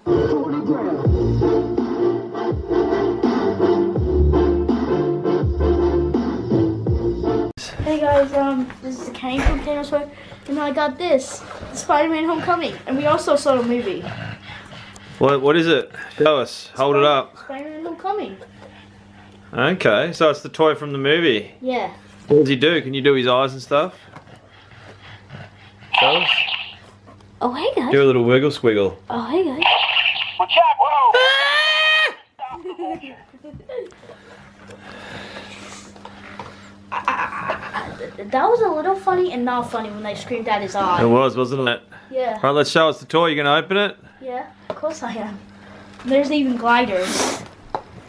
Hey guys, this is Kano from Kano's Work, and I got this, Spider-Man Homecoming, and we also saw a movie. What is it? Show us. Hold it up. Spider-Man Homecoming. Okay, so it's the toy from the movie. Yeah. What does he do? Can you do his eyes and stuff? Show us. Oh, hey guys. Do a little wiggle squiggle. Oh, hey guys. Watch out, whoa! That was a little funny and not funny when they screamed at his eye. It was, wasn't it? Yeah. Right, let's show us the toy. You gonna open it? Yeah, of course I am. There's even gliders.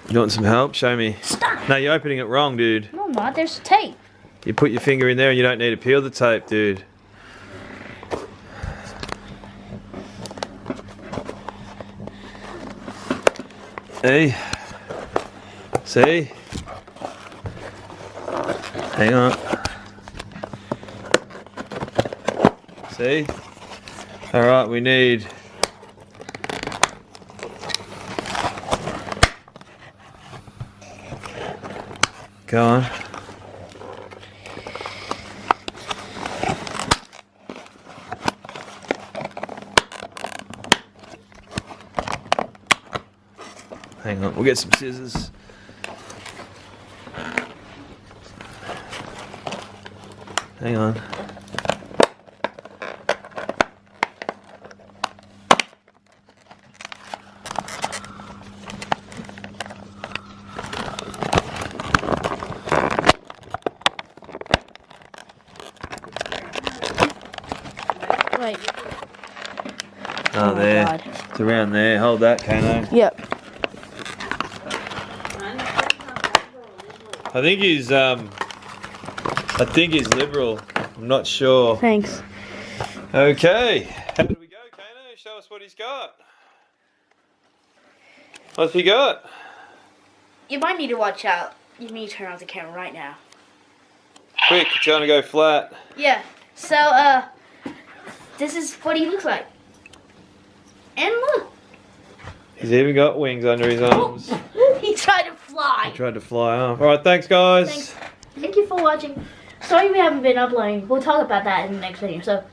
You want some help? Show me. Stop! No, you're opening it wrong, dude. No, I'm not. There's tape. You put your finger in there and you don't need to peel the tape, dude. Hey. See? Hang on. See? Alright, we need... Go on. Hang on, we'll get some scissors. Hang on. Wait. Oh, there. God. It's around there. Hold that, Kano. Yep. I think he's liberal. I'm not sure. Thanks. Okay. How did we go, Kano? Show us what he's got. What's he got? You might need to watch out. You need to turn off the camera right now. Quick, it's gonna go flat. Yeah. So, this is what he looks like. And look. He's even got wings under his arms. He tried to fly. He tried to fly off. Alright, thanks guys. Thanks. Thank you for watching. Sorry we haven't been uploading. We'll talk about that in the next video. So,